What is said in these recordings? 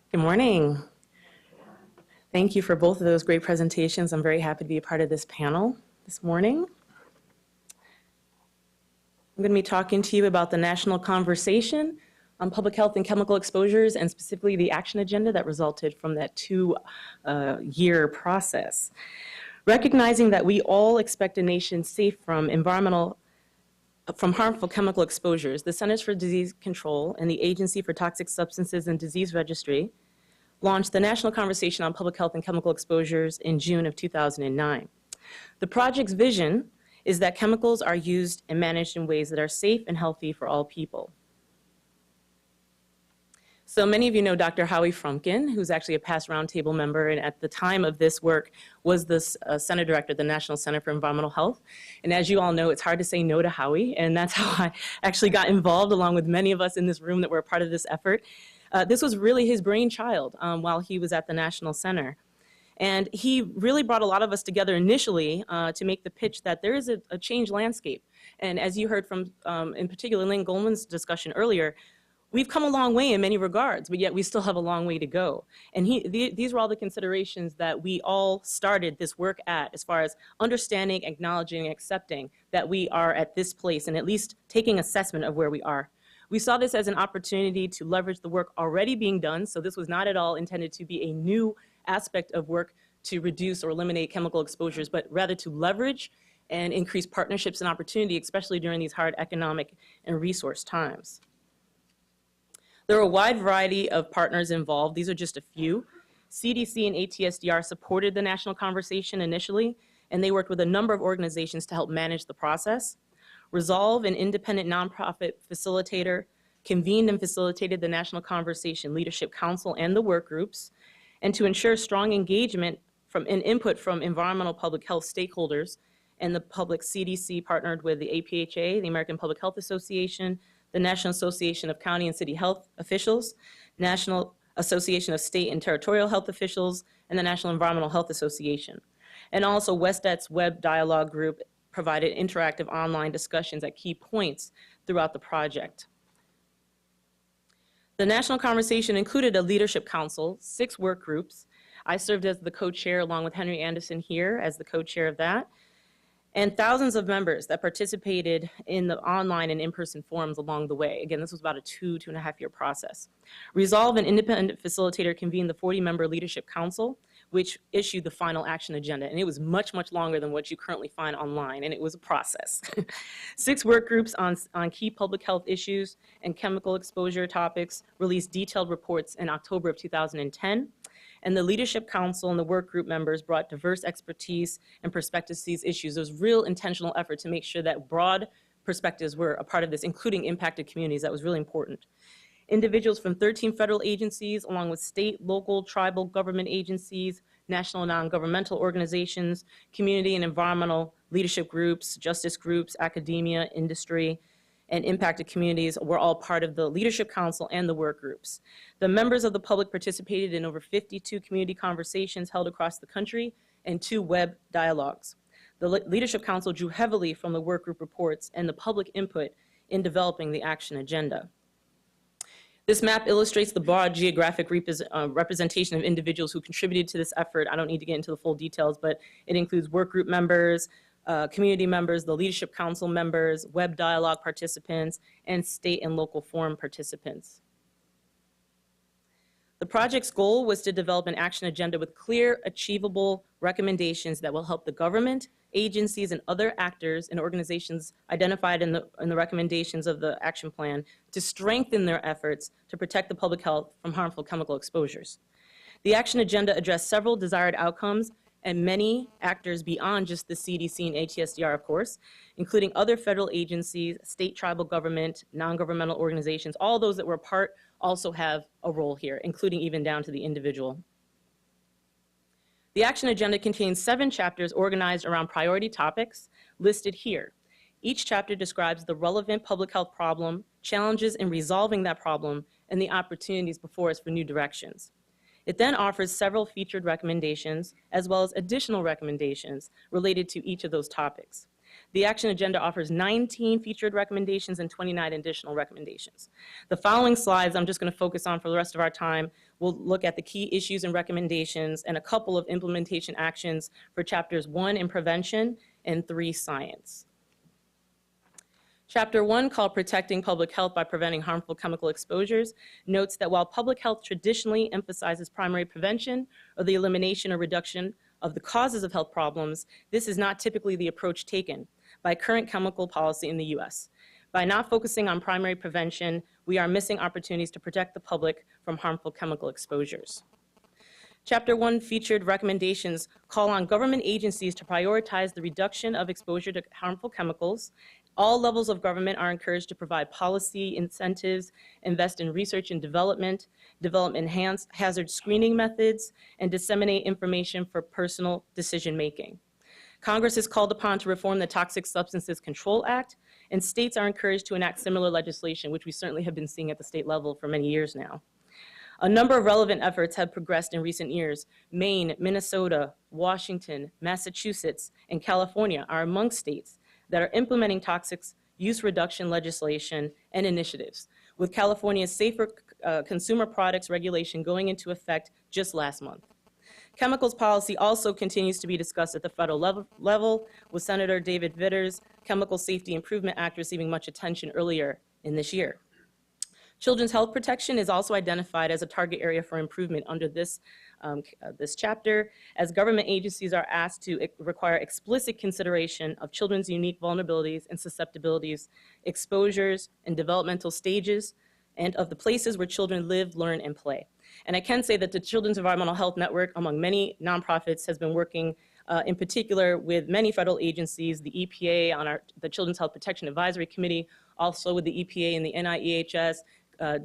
Good morning. Thank you for both of those great presentations. I'm very happy to be a part of this panel this morning. I'm going to be talking to you about the national conversation on public health and chemical exposures, and specifically the action agenda that resulted from that two-year process. Recognizing that we all expect a nation safe from harmful chemical exposures, the Centers for Disease Control and the Agency for Toxic Substances and Disease Registry launched the National Conversation on Public Health and Chemical Exposures in June of 2009. The project's vision is that chemicals are used and managed in ways that are safe and healthy for all people. So many of you know Dr. Howie Frumkin, who's actually a past roundtable member, and at the time of this work was the center director of the National Center for Environmental Health. And as you all know, it's hard to say no to Howie, and that's how I actually got involved, along with many of us in this room that were a part of this effort. This was really his brainchild while he was at the National Center. And he really brought a lot of us together initially to make the pitch that there is a changed landscape. And as you heard from, in particular, Lynn Goldman's discussion earlier, we've come a long way in many regards, but yet we still have a long way to go. And these were all the considerations that we all started this work at, as far as understanding, acknowledging, and accepting that we are at this place, and at least taking assessment of where we are. We saw this as an opportunity to leverage the work already being done, so this was not at all intended to be a new aspect of work to reduce or eliminate chemical exposures, but rather to leverage and increase partnerships and opportunity, especially during these hard economic and resource times. There are a wide variety of partners involved. These are just a few. CDC and ATSDR supported the national conversation initially, and they worked with a number of organizations to help manage the process. Resolve, an independent nonprofit facilitator, convened and facilitated the National Conversation Leadership Council and the work groups, and to ensure strong engagement and input from environmental public health stakeholders, and the public CDC partnered with the APHA, the American Public Health Association, the National Association of County and City Health Officials, National Association of State and Territorial Health Officials, and the National Environmental Health Association. And also WestET's Web Dialogue Group provided interactive online discussions at key points throughout the project. The National Conversation included a leadership council, 6 work groups. I served as the co-chair along with Henry Anderson here as the co-chair of that, and thousands of members that participated in the online and in-person forums along the way. Again, this was about a 2.5 year process. Resolve, an independent facilitator, convened the 40-member leadership council, which issued the final action agenda. And it was much, much longer than what you currently find online, and it was a process. 6 work groups on key public health issues and chemical exposure topics released detailed reports in October of 2010. And the Leadership Council and the work group members brought diverse expertise and perspectives to these issues. There was real intentional effort to make sure that broad perspectives were a part of this, including impacted communities. That was really important. Individuals from 13 federal agencies, along with state, local, tribal government agencies, national and non-governmental organizations, community and environmental leadership groups, justice groups, academia, industry, and impacted communities were all part of the Leadership Council and the work groups. The members of the public participated in over 52 community conversations held across the country and 2 web dialogues. The Leadership Council drew heavily from the work group reports and the public input in developing the action agenda. This map illustrates the broad geographic representation of individuals who contributed to this effort. I don't need to get into the full details, but it includes work group members, community members, the Leadership Council members, web dialogue participants, and state and local forum participants. The project's goal was to develop an action agenda with clear, achievable recommendations that will help the government, agencies, and other actors and organizations identified in the recommendations of the action plan to strengthen their efforts to protect the public health from harmful chemical exposures. The action agenda addressed several desired outcomes and many actors beyond just the CDC and ATSDR, of course, including other federal agencies, state, tribal government, non-governmental organizations. All those that were a part also have a role here, including even down to the individual. The action agenda contains 7 chapters organized around priority topics listed here. Each chapter describes the relevant public health problem, challenges in resolving that problem, and the opportunities before us for new directions. It then offers several featured recommendations, as well as additional recommendations related to each of those topics. The action agenda offers 19 featured recommendations and 29 additional recommendations. The following slides I'm just going to focus on for the rest of our time. We'll look at the key issues and recommendations and a couple of implementation actions for chapters 1 in prevention and 3 science. Chapter 1, called Protecting Public Health by Preventing Harmful Chemical Exposures, notes that while public health traditionally emphasizes primary prevention or the elimination or reduction of the causes of health problems, this is not typically the approach taken by current chemical policy in the U.S. By not focusing on primary prevention, we are missing opportunities to protect the public from harmful chemical exposures. Chapter 1 featured recommendations call on government agencies to prioritize the reduction of exposure to harmful chemicals. All levels of government are encouraged to provide policy incentives, invest in research and development, develop enhanced hazard screening methods, and disseminate information for personal decision-making. Congress is called upon to reform the Toxic Substances Control Act, and states are encouraged to enact similar legislation, which we certainly have been seeing at the state level for many years now. A number of relevant efforts have progressed in recent years. Maine, Minnesota, Washington, Massachusetts, and California are among states that are implementing toxic use reduction legislation and initiatives, with California's safer consumer products regulation going into effect just last month. Chemicals policy also continues to be discussed at the federal level, with Senator David Vitter's Chemical Safety Improvement Act receiving much attention earlier in this year. Children's health protection is also identified as a target area for improvement under this chapter, as government agencies are asked to require explicit consideration of children's unique vulnerabilities and susceptibilities, exposures, and developmental stages, and of the places where children live, learn, and play. And I can say that the Children's Environmental Health Network, among many nonprofits, has been working in particular with many federal agencies, the EPA on the Children's Health Protection Advisory Committee, also with the EPA and the NIEHS,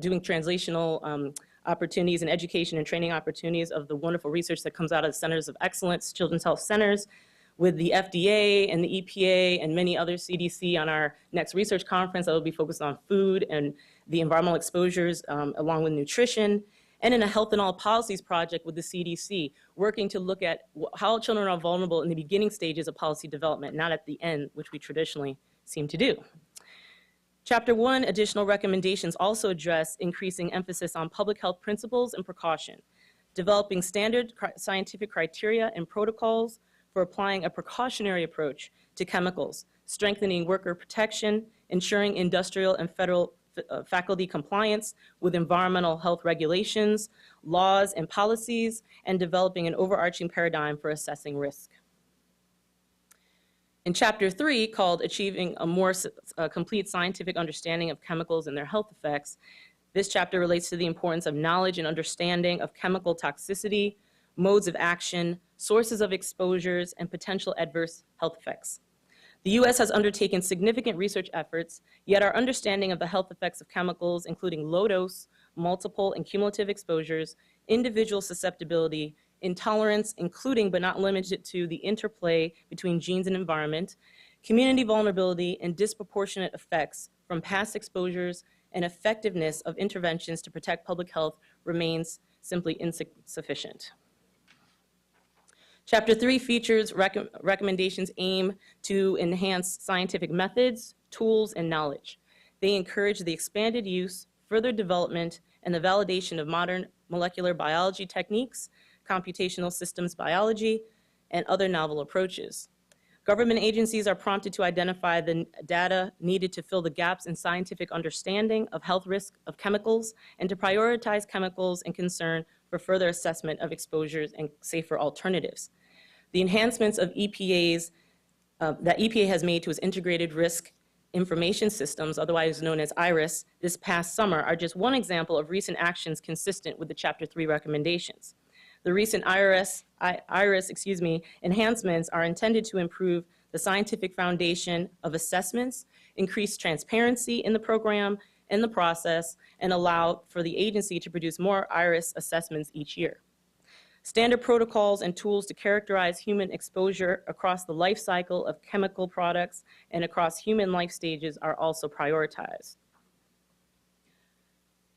doing translational opportunities and education and training opportunities of the wonderful research that comes out of the Centers of Excellence, Children's Health Centers, with the FDA and the EPA and many other CDC on our next research conference that will be focused on food and the environmental exposures along with nutrition, and in a Health in All Policies project with the CDC, working to look at how children are vulnerable in the beginning stages of policy development, not at the end, which we traditionally seem to do. Chapter 1 additional recommendations also address increasing emphasis on public health principles and precaution, developing standard scientific criteria and protocols for applying a precautionary approach to chemicals, strengthening worker protection, ensuring industrial and federal faculty compliance with environmental health regulations, laws, and policies, and developing an overarching paradigm for assessing risk. In Chapter 3, called Achieving a More Complete Scientific Understanding of Chemicals and Their Health Effects, this chapter relates to the importance of knowledge and understanding of chemical toxicity, modes of action, sources of exposures, and potential adverse health effects. The U.S. has undertaken significant research efforts, yet our understanding of the health effects of chemicals, including low dose, multiple, and cumulative exposures, individual susceptibility, intolerance, including but not limited to the interplay between genes and environment, community vulnerability, and disproportionate effects from past exposures, and effectiveness of interventions to protect public health remains simply insufficient. Chapter 3 features recommendations aimed to enhance scientific methods, tools, and knowledge. They encourage the expanded use, further development, and the validation of modern molecular biology techniques, computational systems biology, and other novel approaches. Government agencies are prompted to identify the data needed to fill the gaps in scientific understanding of health risk of chemicals and to prioritize chemicals and concern for further assessment of exposures and safer alternatives. The enhancements of that EPA has made to its integrated risk information systems, otherwise known as IRIS, this past summer are just one example of recent actions consistent with the Chapter 3 recommendations. The recent IRIS enhancements are intended to improve the scientific foundation of assessments, increase transparency in the program and the process, and allow for the agency to produce more IRIS assessments each year. Standard protocols and tools to characterize human exposure across the life cycle of chemical products and across human life stages are also prioritized.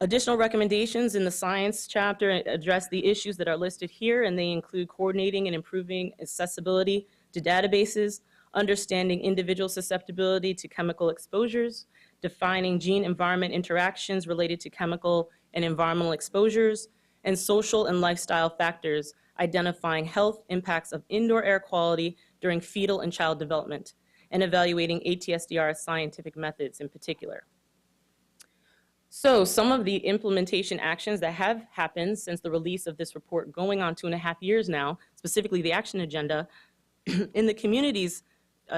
Additional recommendations in the science chapter address the issues that are listed here, and they include coordinating and improving accessibility to databases, understanding individual susceptibility to chemical exposures, defining gene-environment interactions related to chemical and environmental exposures, and social and lifestyle factors, identifying health impacts of indoor air quality during fetal and child development, and evaluating ATSDR scientific methods in particular. So some of the implementation actions that have happened since the release of this report, going on 2.5 years now, specifically the action agenda, in the communities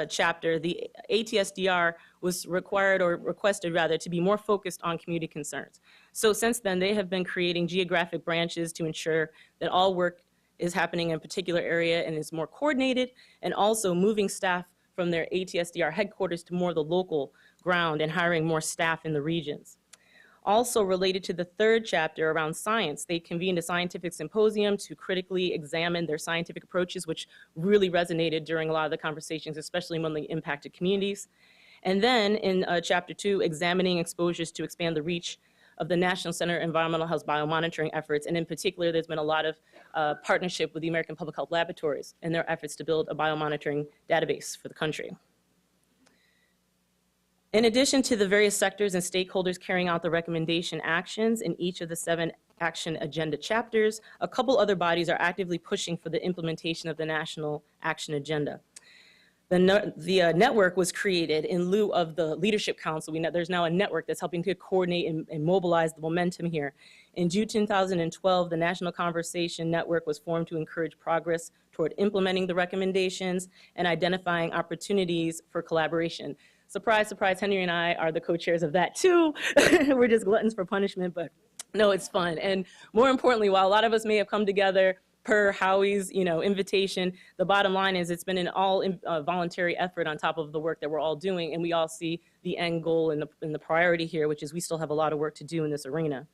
chapter, the ATSDR was required, or requested rather, to be more focused on community concerns. So since then, they have been creating geographic branches to ensure that all work is happening in a particular area and is more coordinated, and also moving staff from their ATSDR headquarters to more the local ground and hiring more staff in the regions. Also related to the third chapter around science, they convened a scientific symposium to critically examine their scientific approaches, which really resonated during a lot of the conversations, especially among the impacted communities. And then in chapter 2, examining exposures to expand the reach of the National Center for Environmental Health biomonitoring efforts. And in particular, there's been a lot of partnership with the American Public Health Laboratories in their efforts to build a biomonitoring database for the country. In addition to the various sectors and stakeholders carrying out the recommendation actions in each of the 7 action agenda chapters, a couple other bodies are actively pushing for the implementation of the National Action Agenda. The network was created in lieu of the Leadership Council. There's now a network that's helping to coordinate and mobilize the momentum here. In June 2012, the National Conversation Network was formed to encourage progress toward implementing the recommendations and identifying opportunities for collaboration. Surprise, surprise, Henry and I are the co-chairs of that too. We're just gluttons for punishment, but no, it's fun. And more importantly, while a lot of us may have come together per Howie's invitation, the bottom line is it's been an all voluntary effort on top of the work that we're all doing, and we all see the end goal and the priority here, which is we still have a lot of work to do in this arena.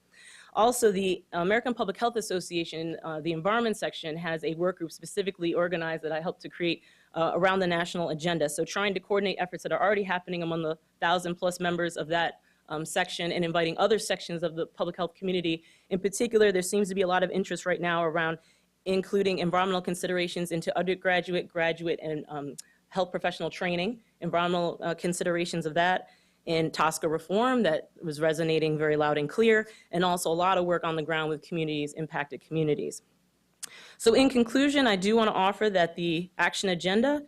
Also, the American Public Health Association, the environment section, has a work group specifically organized that I helped to create around the national agenda. So trying to coordinate efforts that are already happening among the 1,000+ members of that section, and inviting other sections of the public health community. In particular, there seems to be a lot of interest right now around including environmental considerations into undergraduate, graduate, and health professional training, environmental considerations of that, and TSCA reform that was resonating very loud and clear, and also a lot of work on the ground with communities, impacted communities. So in conclusion, I do want to offer that the action agenda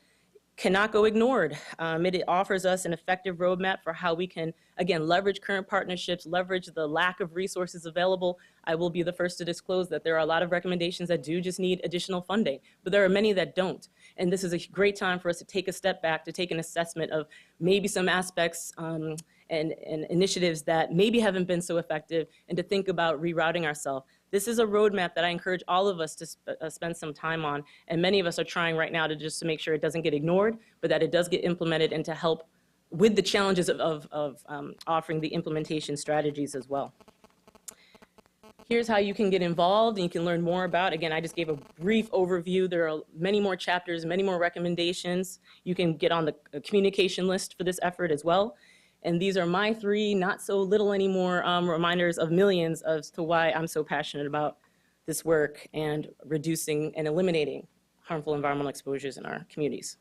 cannot go ignored. It offers us an effective roadmap for how we can, again, leverage current partnerships, leverage the lack of resources available. I will be the first to disclose that there are a lot of recommendations that do just need additional funding, but there are many that don't. And this is a great time for us to take a step back, to take an assessment of maybe some aspects and initiatives that maybe haven't been so effective, and to think about rerouting ourselves. This is a roadmap that I encourage all of us to spend some time on, and many of us are trying right now to make sure it doesn't get ignored, but that it does get implemented, and to help with the challenges of offering the implementation strategies as well. Here's how you can get involved and you can learn more about. Again, I just gave a brief overview. There are many more chapters, many more recommendations. You can get on the communication list for this effort as well. And these are my 3 not so little anymore reminders of millions as to why I'm so passionate about this work and reducing and eliminating harmful environmental exposures in our communities.